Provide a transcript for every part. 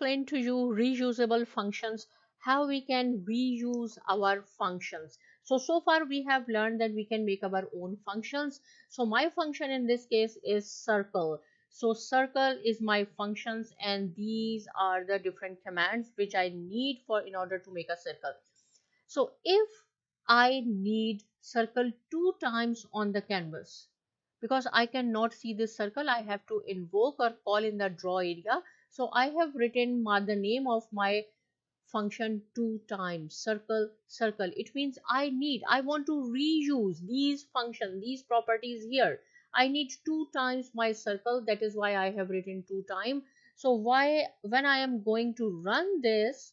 explain to you reusable functions, how we can reuse our functions. So far we have learned that we can make our own functions. So my function in this case is circle. So circle is my functions, and these are the different commands which I need for in order to make a circle. So if I need circle 2 times on the canvas, because I cannot see this circle, I have to invoke or call in the draw area. So I have written the name of my function 2 times, circle circle. It means I want to reuse these functions, these properties here. I need 2 times my circle. That is why I have written 2 times. So why, when I am going to run this,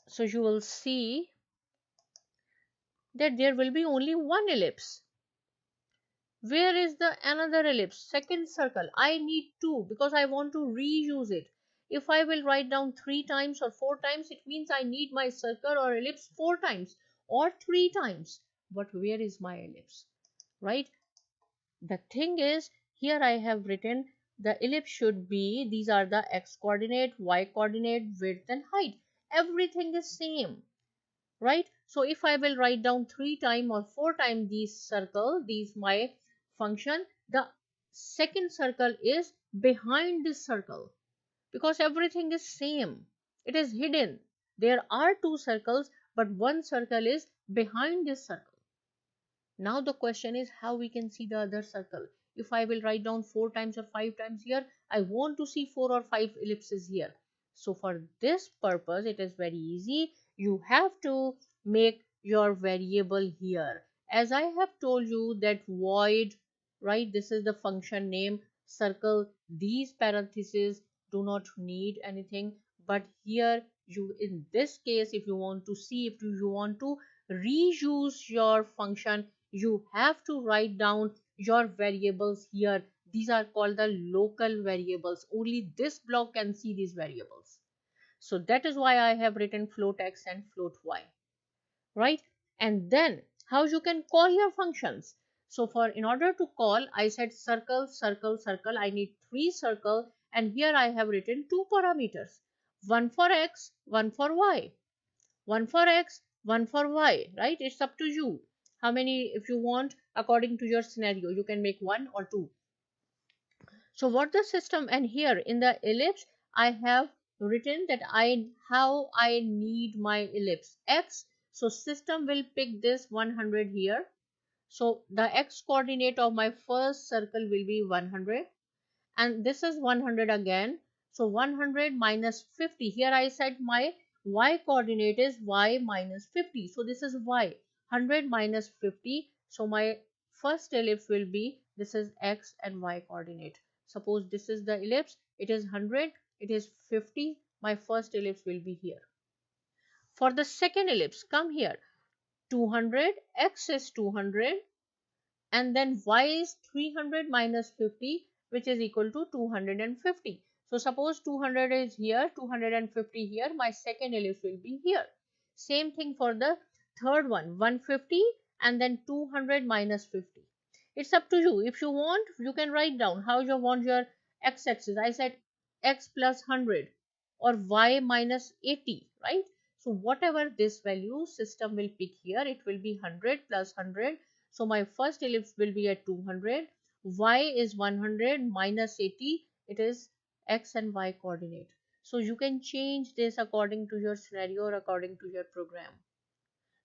so you will see that there will be only one ellipse. Where is the another ellipse? Second circle. I need 2 because I want to reuse it. If I will write down 3 times or 4 times, it means I need my circle or ellipse 4 times or 3 times. But where is my ellipse? Right? The thing is, here I have written the ellipse should be, these are the x coordinate, y coordinate, width and height. Everything is same. Right? So if I will write down 3 times or 4 times these circle, these my function, the second circle is behind this circle because everything is same. It is hidden. There are 2 circles, but one circle is behind this circle. Now the question is how we can see the other circle. If I will write down 4 times or 5 times here, I want to see 4 or 5 ellipses here. So for this purpose, it is very easy. You have to make your variable here. As I have told you that void, right, this is the function name, circle, these parentheses do not need anything. But here you, in this case, if you want to see, if you want to reuse your function, you have to write down your variables here. These are called the local variables. Only this block can see these variables. So that is why I have written float x and float y, right? And then how you can call your functions. So for in order to call, I said circle, circle, circle. I need 3 circle, and here I have written 2 parameters. One for x, one for y. One for x, one for y, right? It's up to you. How many, if you want, according to your scenario, you can make 1 or 2. So what the system, and here in the ellipse, I have written that how I need my ellipse x. So system will pick this 100 here. So the x coordinate of my first circle will be 100, and this is 100 again. So 100 minus 50. Here I said my y coordinate is y minus 50. So this is y. 100 minus 50. So my first ellipse will be, this is x and y coordinate. Suppose this is the ellipse. It is 100. It is 50. My first ellipse will be here. For the second ellipse, come here. 200. X is 200. And then y is 300 minus 50, which is equal to 250. So suppose 200 is here, 250 here, my second ellipse will be here. Same thing for the third one, 150 and then 200 minus 50. It's up to you. If you want, you can write down how you want your x-axis. I said x plus 100 or y minus 80, right? So whatever this value system will pick here, it will be 100 plus 100. So my first ellipse will be at 200. Y is 100 minus 80. It is x and y coordinate. So you can change this according to your scenario or according to your program.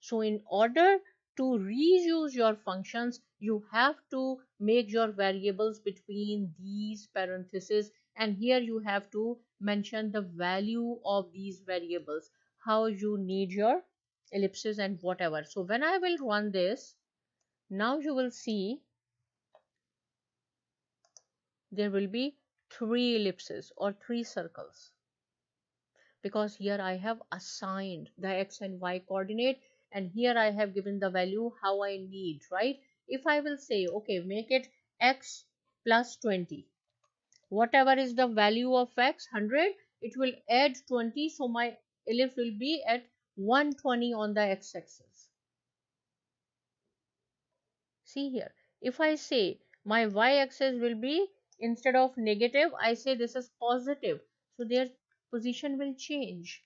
So in order to reuse your functions, you have to make your variables between these parentheses, and here you have to mention the value of these variables, how you need your ellipses and whatever. So when I will run this, now you will see there will be 3 ellipses or 3 circles, because here I have assigned the x and y coordinate, and here I have given the value how I need, right? If I will say, okay, make it x plus 20, whatever is the value of x, 100, it will add 20, so my ellipse will be at 120 on the x-axis. See here, if I say my y-axis will be, instead of negative, I say this is positive. So there position will change,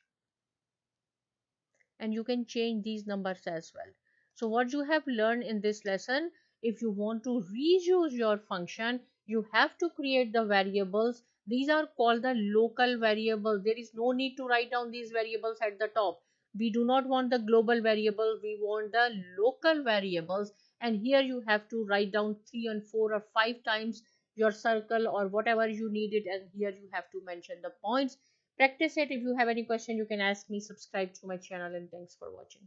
and you can change these numbers as well. So what you have learned in this lesson, if you want to reuse your function, you have to create the variables. These are called the local variables. There is no need to write down these variables at the top. We do not want the global variable, we want the local variables. And here you have to write down 3 and 4 or 5 times your circle or whatever you need it, and here you have to mention the points. Practice it. If you have any question, you can ask me. Subscribe to my channel, and thanks for watching.